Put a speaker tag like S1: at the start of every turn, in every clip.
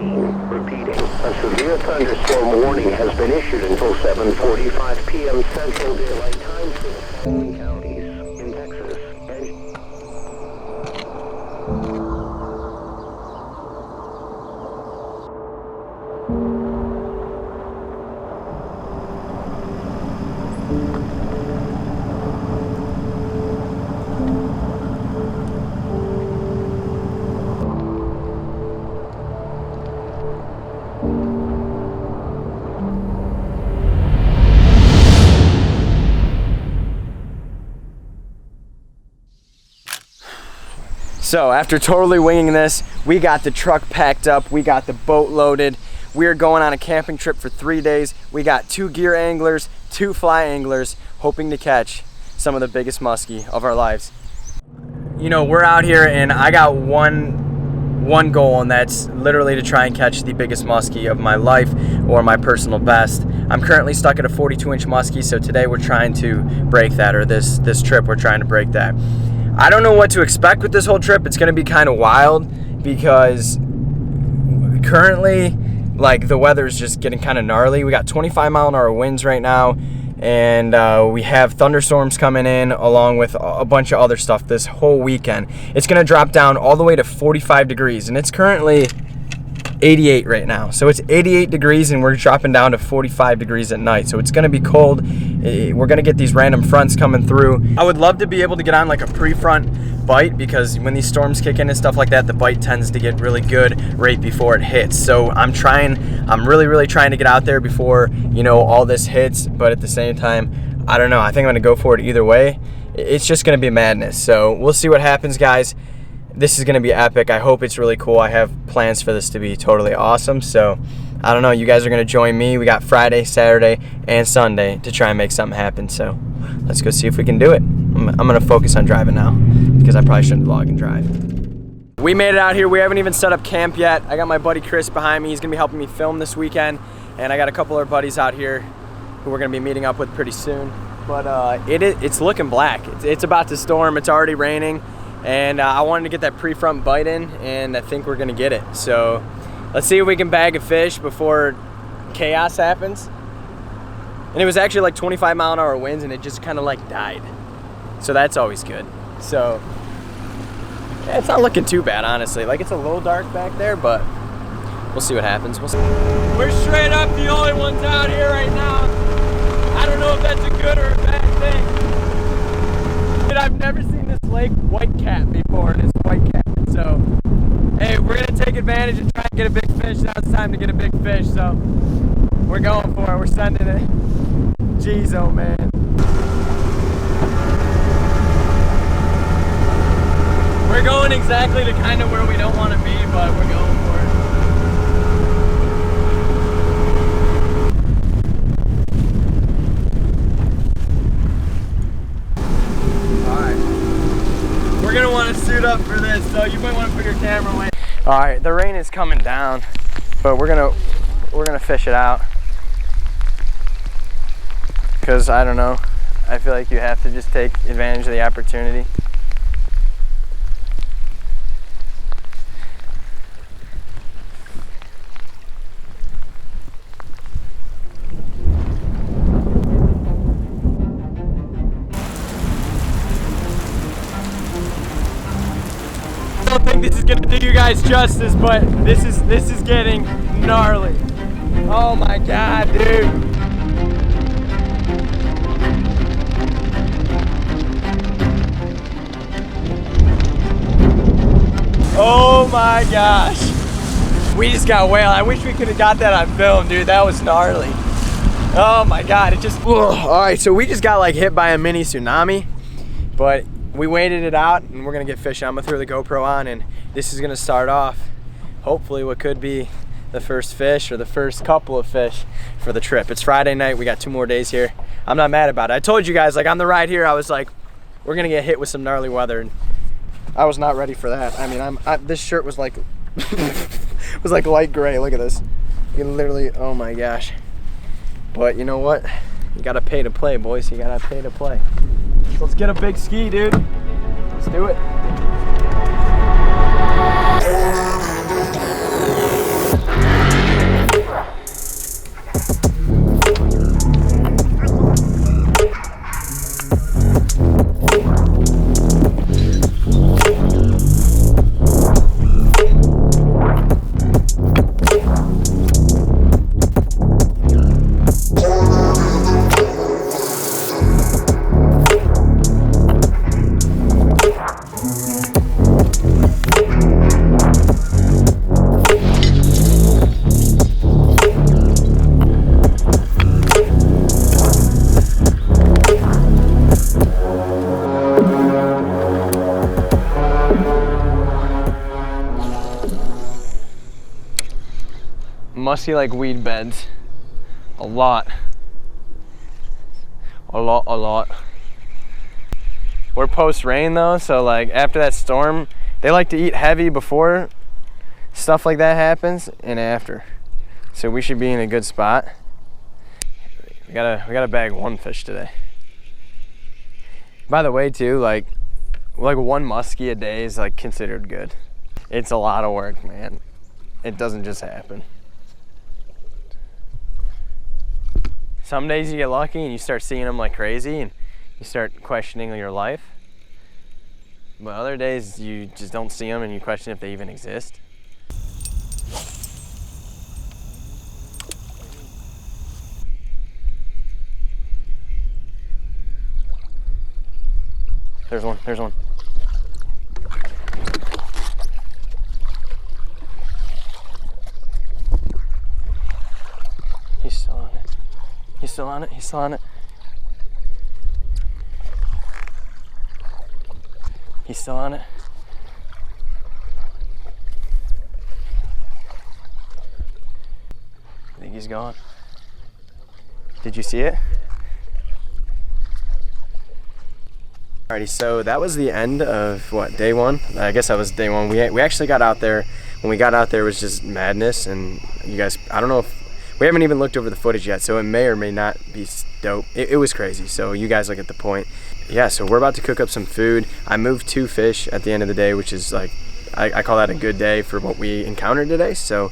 S1: 14. Repeating, a severe thunderstorm warning has been issued until 7:45 p.m. Central Daylight Time for the following counties in Texas and...
S2: So after totally winging this, we got the truck packed up, we got the boat loaded. We are going on a camping trip for 3 days. We got 2 gear anglers, 2 fly anglers, hoping to catch some of the biggest muskie of our lives. You know, we're out here and I got one goal, and that's literally to try and catch the biggest muskie of my life, or my personal best. I'm currently stuck at a 42-inch muskie, so today we're trying to break that, or this trip we're trying to break that. I don't know what to expect with this whole trip. It's going to be kind of wild because currently, like, the weather's just getting kind of gnarly. We got 25-mile-an-hour winds right now, and we have thunderstorms coming in along with a bunch of other stuff this whole weekend. It's going to drop down all the way to 45 degrees, and it's currently 88 right now. So it's 88 degrees and we're dropping down to 45 degrees at night. So it's going to be cold. We're going to get these random fronts coming through. I would love to be able to get on like a pre-front bite, because when these storms kick in and stuff like that, the bite tends to get really good right before it hits. So I'm really trying to get out there before, you know, all this hits. But at the same time, I don't know. I think I'm going to go for it either way. It's just going to be madness. So we'll see what happens, guys. This is going to be epic. I hope it's really cool. I have plans for this to be totally awesome. So, I don't know. You guys are going to join me. We got Friday, Saturday, and Sunday to try and make something happen. So, let's go see if we can do it. I'm going to focus on driving now, because I probably shouldn't vlog and drive. We made it out here. We haven't even set up camp yet. I got my buddy Chris behind me. He's going to be helping me film this weekend. And I got a couple of buddies out here who we're going to be meeting up with pretty soon. But it's looking black. It's about to storm. It's already raining. And I wanted to get that pre-front bite in, and I think we're gonna get it. So let's see if we can bag a fish before chaos happens. And it was actually like 25-mile-an-hour winds, and it just kind of like died. So that's always good. So yeah, it's not looking too bad, honestly. Like, it's a little dark back there, but we'll see what happens. We'll see. We're straight up the only ones out here right now. I don't know if that's a good or a bad thing. Dude, I've never seen this lake white cap before, and it's white cap. So, hey, we're gonna take advantage and try and get a big fish. Now it's time to get a big fish, so we're going for it. We're sending it. Jeez, oh man. We're going exactly to kind of where we don't want to be, but we're going for it. We're gonna want to suit up for this, so you might want to put your camera away. All right, the rain is coming down, but we're gonna fish it out, because I don't know, I feel like you have to just take advantage of the opportunity. I don't think this is gonna do you guys justice, but this is getting gnarly. Oh my god, dude. Oh my gosh. We just got whale. I wish we could have got that on film, dude. That was gnarly. Oh my god, it just, ugh. All right, so we just got like hit by a mini tsunami, but we waited it out, and we're gonna get fishing. I'm gonna throw the GoPro on, and this is gonna start off hopefully what could be the first fish, or the first couple of fish for the trip. It's Friday night. We got 2 more days here. I'm not mad about it. I told you guys, like, on the ride here, I was like, we're gonna get hit with some gnarly weather, and I was not ready for that. I mean, this shirt was like was like light gray. Look at this. You can literally, oh my gosh. But you know what? You gotta pay to play, boys. You gotta pay to play. So let's get a big ski, dude. Let's do it. musky like weed beds. A lot. A lot. We're post rain though, so like after that storm, they like to eat heavy before stuff like that happens and after. So we should be in a good spot. We gotta bag one fish today. By the way too, like one muskie a day is like considered good. It's a lot of work, man. It doesn't just happen. Some days you get lucky and you start seeing them like crazy and you start questioning your life. But other days you just don't see them and you question if they even exist. There's one. He's still on it. He's still on it. I think he's gone. Did you see it? Alrighty, so that was the end of what, day one? I guess that was day one. We actually got out there. When we got out there, it was just madness, and you guys, I don't know if, we haven't even looked over the footage yet, so it may or may not be dope. It was crazy, so you guys look at the point. Yeah, so we're about to cook up some food. I moved 2 fish at the end of the day, which is like, I call that a good day for what we encountered today. So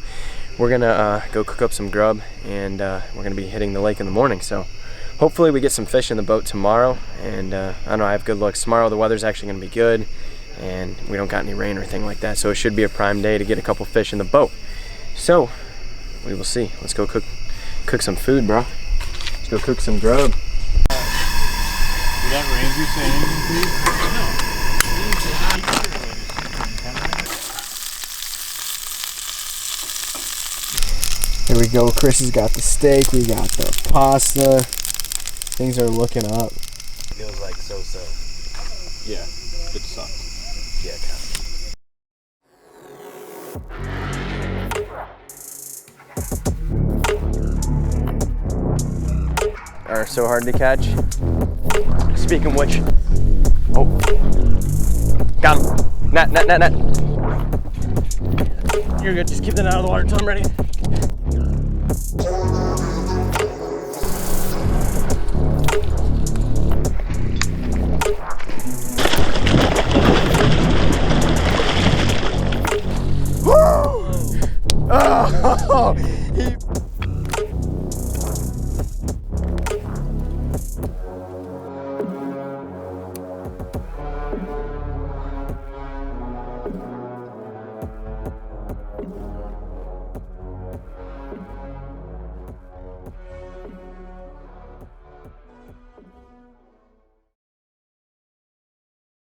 S2: we're gonna go cook up some grub, and we're gonna be hitting the lake in the morning. So hopefully we get some fish in the boat tomorrow, and I don't know, I have good looks. Tomorrow the weather's actually gonna be good, and we don't got any rain or anything like that, so it should be a prime day to get a couple fish in the boat. So we will see. Let's go cook some food, bro. Let's go cook some grub.
S3: Did that ranger say anything to you?
S2: Here we go. Chris has got the steak. We got the pasta. Things are looking up.
S3: Feels like so-so. Yeah, it sucks. Yeah, kind of.
S2: Are so hard to catch. Speaking of which, oh, got him. Net. You're good. Just keep that out of the water until I'm ready.